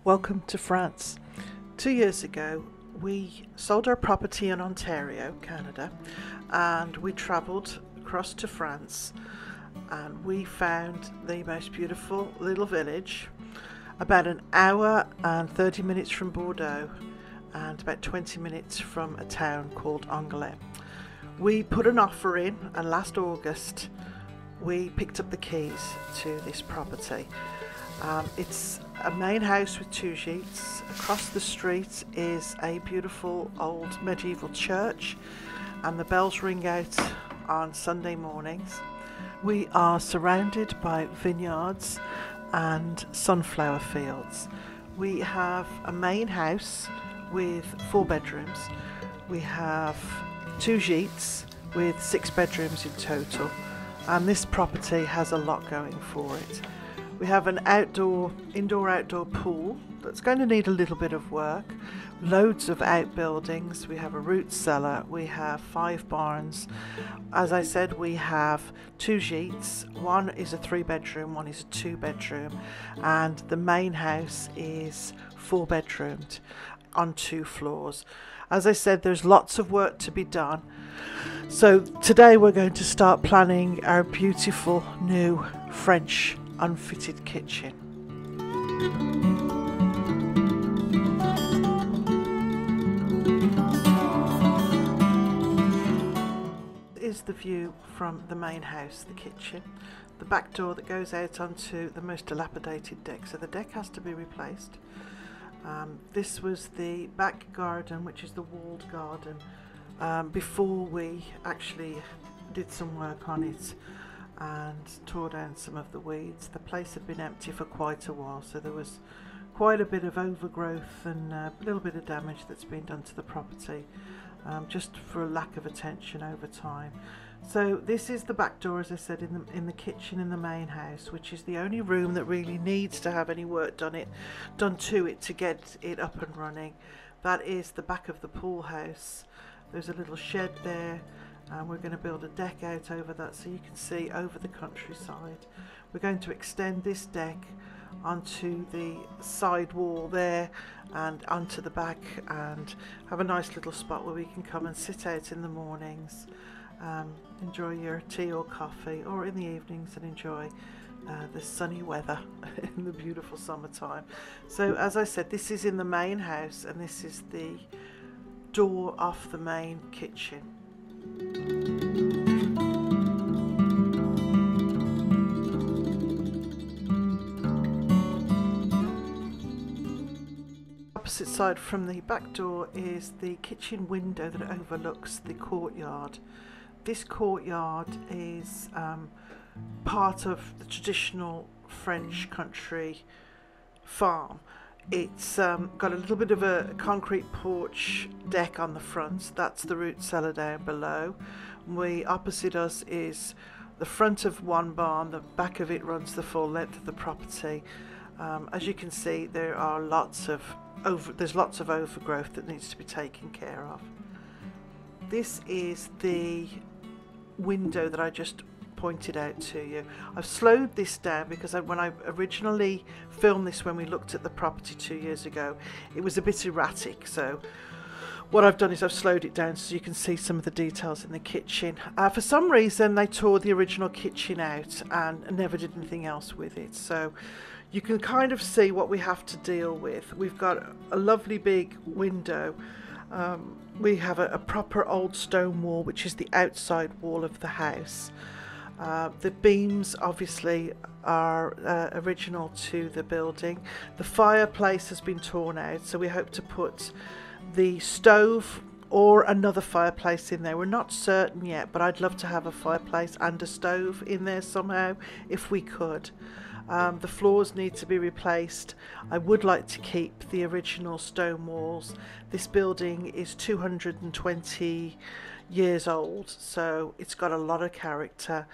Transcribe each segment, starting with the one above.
Welcome to France. 2 years ago, we sold our property in Ontario, Canada, and we travelled across to France, and we found the most beautiful little village, about an hour and 30 minutes from Bordeaux, and about 20 minutes from a town called Angoulême. We put an offer in, and last August we picked up the keys to this property. It's a main house with 2 sheets. Across the street is a beautiful old medieval church, and the bells ring out on Sunday mornings. We are surrounded by vineyards and sunflower fields. We have a main house with 4 bedrooms. We have 2 sheets with 6 bedrooms in total, and this property has a lot going for it. We have an indoor-outdoor pool that's going to need a little bit of work, loads of outbuildings, we have a root cellar, we have 5 barns. As I said, we have 2 sheets, one is a 3-bedroom, one is a 2-bedroom, and the main house is 4-bedroomed on 2 floors. As I said, there's lots of work to be done. So today we're going to start planning our beautiful new French unfitted kitchen. Is the view from the main house, the kitchen, the back door that goes out onto the most dilapidated deck, so the deck has to be replaced. This was the back garden, which is the walled garden, before we actually did some work on it and tore down some of the weeds. The place had been empty for quite a while, so there was quite a bit of overgrowth and a little bit of damage that's been done to the property, just for a lack of attention over time. So this is the back door, as I said, in the kitchen in the main house, which is the only room that really needs to have any work done to it to get it up and running. That is the back of the pool house. There's a little shed there, and we're going to build a deck out over that so you can see over the countryside. We're going to extend this deck onto the side wall there and onto the back, and have a nice little spot where we can come and sit out in the mornings, enjoy your tea or coffee, or in the evenings and enjoy the sunny weather in the beautiful summertime. So as I said, this is in the main house, and this is the door off the main kitchen. Opposite side from the back door is the kitchen window that overlooks the courtyard. This courtyard is part of the traditional French country farm. It's got a little bit of a concrete porch deck on the front. That's the root cellar down below. Opposite us is the front of one barn. The back of it runs the full length of the property. As you can see, there's lots of overgrowth that needs to be taken care of. This is the window that I just pointed out to you. I've slowed this down because when I originally filmed this, when we looked at the property 2 years ago, it was a bit erratic. So what I've done is I've slowed it down so you can see some of the details in the kitchen. For some reason they tore the original kitchen out and never did anything else with it, so you can kind of see what we have to deal with. We've got a lovely big window. We have a proper old stone wall, which is the outside wall of the house. The beams obviously are original to the building. The fireplace has been torn out, so we hope to put the stove or another fireplace in there. We're not certain yet, but I'd love to have a fireplace and a stove in there somehow if we could. The floors need to be replaced. I would like to keep the original stone walls. This building is 220 years old, so it's got a lot of character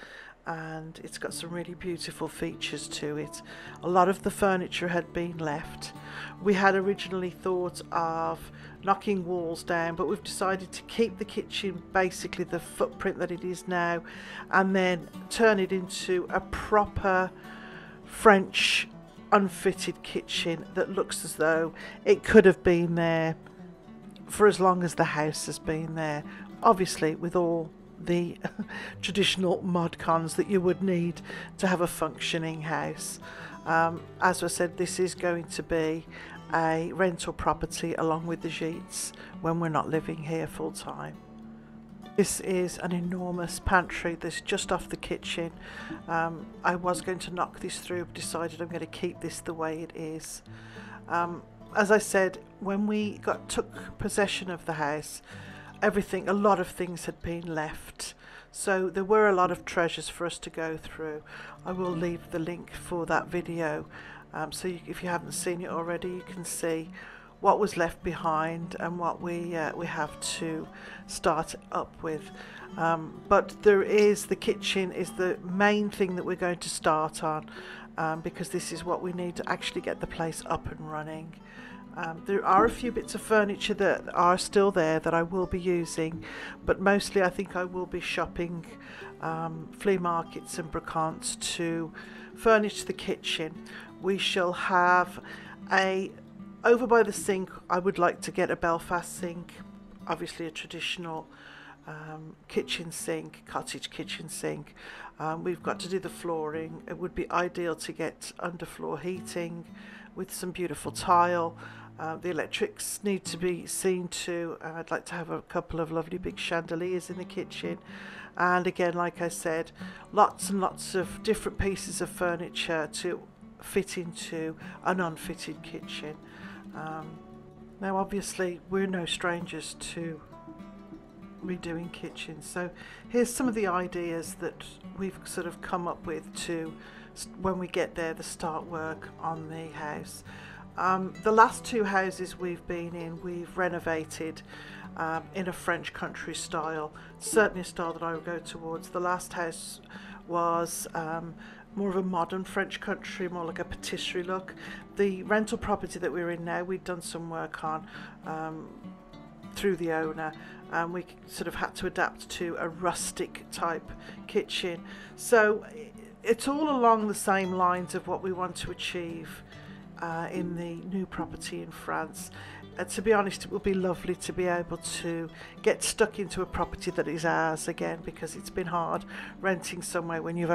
and it's got some really beautiful features to it. A lot of the furniture had been left. We had originally thought of knocking walls down, but we've decided to keep the kitchen basically the footprint that it is now, and then turn it into a proper French unfitted kitchen that looks as though it could have been there for as long as the house has been there, obviously with all the traditional mod cons that you would need to have a functioning house. As I said, this is going to be a rental property along with the Gîtes when we're not living here full time. This is an enormous pantry that's just off the kitchen. I was going to knock this through, but decided I'm going to keep this the way it is. As I said, when we took possession of the house, a lot of things had been left. So there were a lot of treasures for us to go through. I will leave the link for that video. If you haven't seen it already, you can see what was left behind and what we have to start up with. But the kitchen is the main thing that we're going to start on, because this is what we need to actually get the place up and running. There are a few bits of furniture that are still there that I will be using, but mostly I think I will be shopping flea markets and brocantes to furnish the kitchen. We shall have over by the sink, I would like to get a Belfast sink, obviously a traditional kitchen sink, cottage kitchen sink. We've got to do the flooring. It would be ideal to get underfloor heating with some beautiful tile. The electrics need to be seen to. I'd like to have a couple of lovely big chandeliers in the kitchen. And again, like I said, lots and lots of different pieces of furniture to fit into an unfitted kitchen. Now obviously we're no strangers to redoing kitchens, so here's some of the ideas that we've sort of come up with to, when we get there, to start work on the house. The last two houses we've been in, we've renovated in a French country style, certainly a style that I would go towards. The last house was more of a modern French country, more like a patisserie look. The rental property that we're in now, we'd done some work on through the owner, and we sort of had to adapt to a rustic type kitchen. So it's all along the same lines of what we want to achieve in the new property in France. To be honest, it would be lovely to be able to get stuck into a property that is ours again, because it's been hard renting somewhere when you've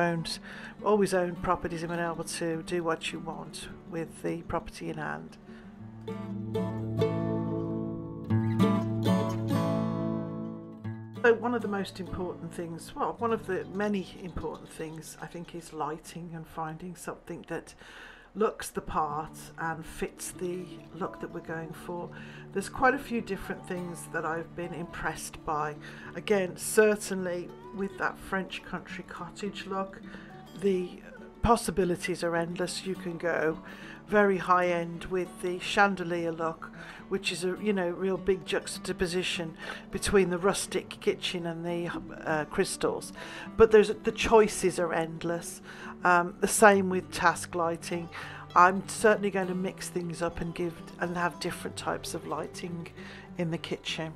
always owned properties and been able to do what you want with the property in hand. So one of the most important things, well, one of the many important things, I think, is lighting and finding something that looks the part and fits the look that we're going for. There's quite a few different things that I've been impressed by. Again, certainly with that French country cottage look, the possibilities are endless. You can go very high end with the chandelier look, which is a real big juxtaposition between the rustic kitchen and the crystals. But the choices are endless. The same with task lighting. I'm certainly going to mix things up and have different types of lighting in the kitchen.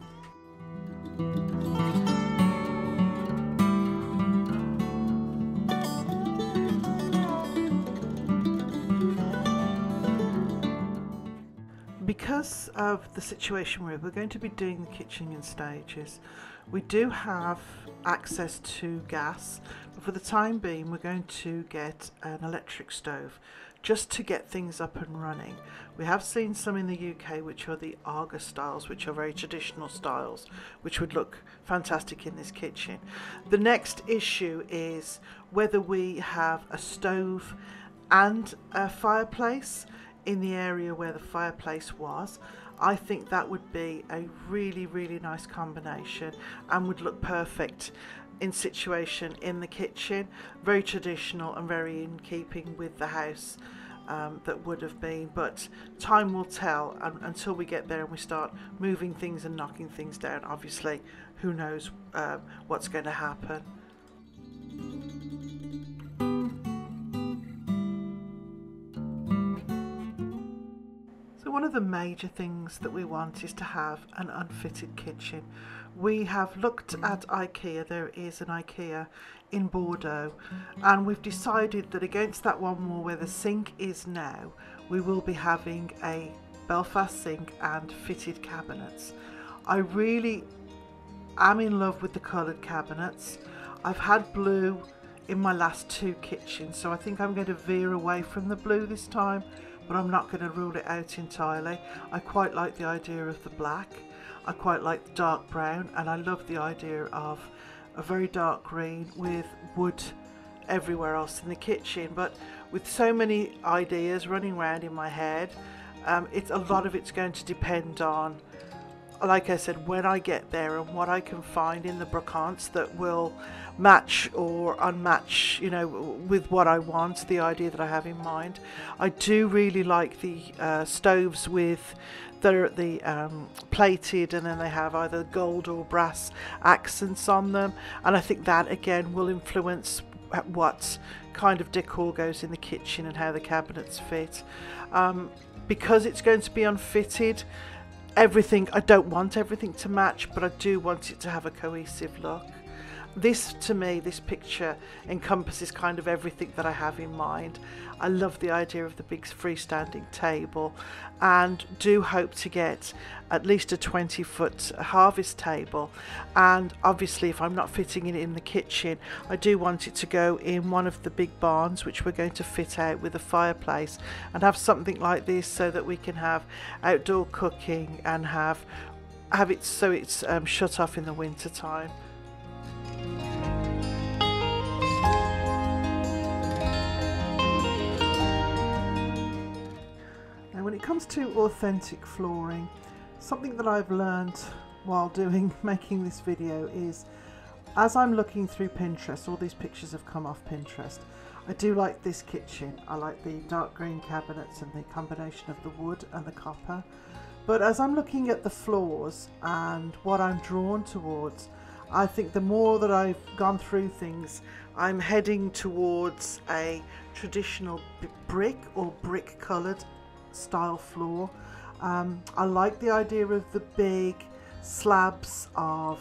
Because of the situation we're going to be doing the kitchen in stages. We do have access to gas, but for the time being we're going to get an electric stove just to get things up and running. We have seen some in the UK which are the Argus styles, which are very traditional styles, which would look fantastic in this kitchen. The next issue is whether we have a stove and a fireplace in the area where the fireplace was. I think that would be a really, really nice combination and would look perfect in situation in the kitchen. Very traditional and very in keeping with the house that would have been, but time will tell, and until we get there and we start moving things and knocking things down, obviously who knows what's going to happen. So one of the major things that we want is to have an unfitted kitchen. We have looked at IKEA, there is an IKEA in Bordeaux, and we've decided that against that one wall where the sink is now, we will be having a Belfast sink and fitted cabinets. I really am in love with the coloured cabinets. I've had blue in my last two kitchens, so I think I'm going to veer away from the blue this time, but I'm not going to rule it out entirely. I quite like the idea of the black, I quite like the dark brown, and I love the idea of a very dark green with wood everywhere else in the kitchen. But with so many ideas running around in my head, a lot of it's going to depend on, like I said, when I get there and what I can find in the brocants that will match or unmatch, with what I want, the idea that I have in mind. I do really like the stoves with the plated, and then they have either gold or brass accents on them, and I think that again will influence what kind of decor goes in the kitchen and how the cabinets fit. Because it's going to be unfitted, I don't want everything to match, but I do want it to have a cohesive look. This, to me, this picture encompasses kind of everything that I have in mind. I love the idea of the big freestanding table, and do hope to get at least a 20-foot harvest table. And obviously, if I'm not fitting it in the kitchen, I do want it to go in one of the big barns, which we're going to fit out with a fireplace, and have something like this so that we can have outdoor cooking and have it so it's shut off in the winter time. Now, when it comes to authentic flooring, something that I've learned while making this video is, as I'm looking through Pinterest, all these pictures have come off Pinterest. I do like this kitchen. I like the dark green cabinets and the combination of the wood and the copper. But as I'm looking at the floors and what I'm drawn towards, I think the more that I've gone through things, I'm heading towards a traditional brick or brick coloured style floor. I like the idea of the big slabs of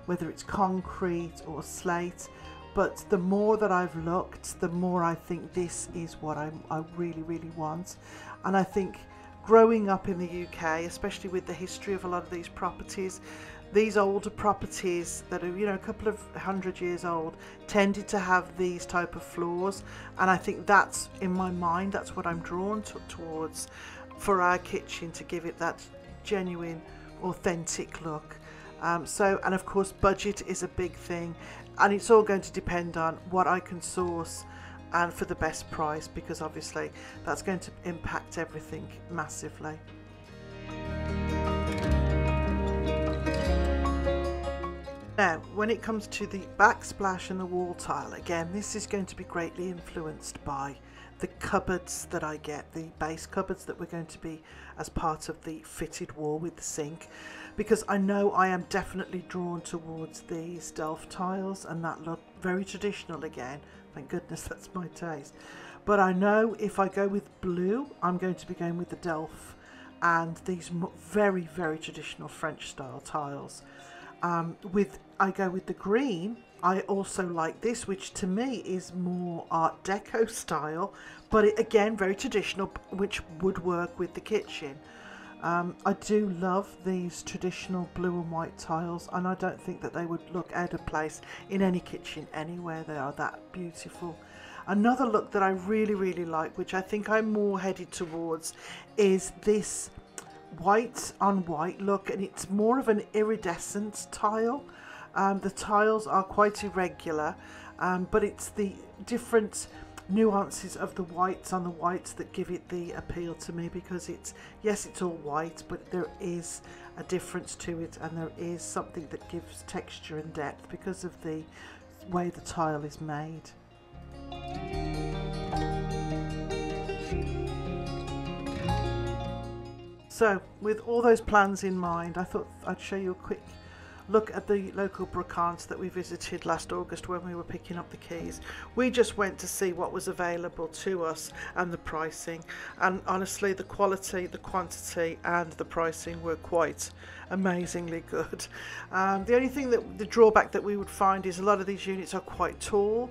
whether it's concrete or slate, but the more that I've looked, the more I think this is what I really, really want. And I think growing up in the UK, especially with the history of a lot of these properties, these older properties that are, a couple of 100 years old, tended to have these type of floors, and I think that's, in my mind, that's what I'm drawn towards for our kitchen, to give it that genuine, authentic look. And of course, budget is a big thing, and it's all going to depend on what I can source and for the best price, because obviously that's going to impact everything massively. Now, when it comes to the backsplash and the wall tile, again, this is going to be greatly influenced by the cupboards that I get, the base cupboards that we're going to be as part of the fitted wall with the sink, because I know I am definitely drawn towards these Delft tiles, and that look very traditional again. Thank goodness that's my taste. But I know if I go with blue, I'm going to be going with the Delft and these very, very traditional French style tiles. I go with the green. I also like this, which to me is more Art Deco style, but again very traditional, which would work with the kitchen. I do love these traditional blue and white tiles, and I don't think that they would look out of place in any kitchen anywhere. They are that beautiful. Another look that I really, really like, which I think I'm more headed towards, is this white on white look, and it's more of an iridescent tile. The tiles are quite irregular, but it's the different nuances of the whites on the whites that give it the appeal to me, because it's all white, but there is a difference to it, and there is something that gives texture and depth because of the way the tile is made. So with all those plans in mind, I thought I'd show you a quick look at the local brocante that we visited last August when we were picking up the keys. We just went to see what was available to us and the pricing, and honestly the quality, the quantity and the pricing were quite amazingly good. The only thing that the drawback that we would find is a lot of these units are quite tall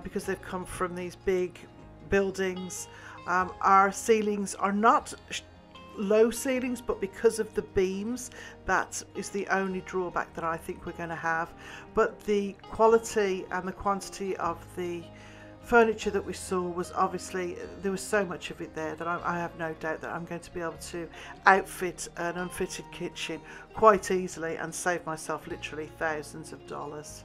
because they've come from these big buildings. Our ceilings are not low ceilings, but because of the beams, that is the only drawback that I think we're going to have. But the quality and the quantity of the furniture that we saw was obviously, there was so much of it there that I have no doubt that I'm going to be able to outfit an unfitted kitchen quite easily and save myself literally thousands of dollars.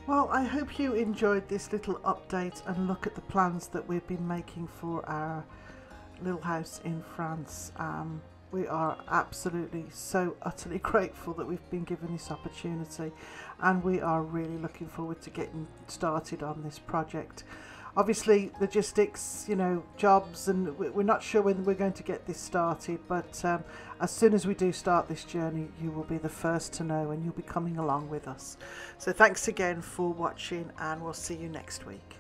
Well, I hope you enjoyed this little update and look at the plans that we've been making for our little house in France. We are absolutely so utterly grateful that we've been given this opportunity, and we are really looking forward to getting started on this project. Obviously logistics, you know, jobs, and we're not sure when we're going to get this started, but as soon as we do start this journey, you will be the first to know and you'll be coming along with us. So thanks again for watching, and we'll see you next week.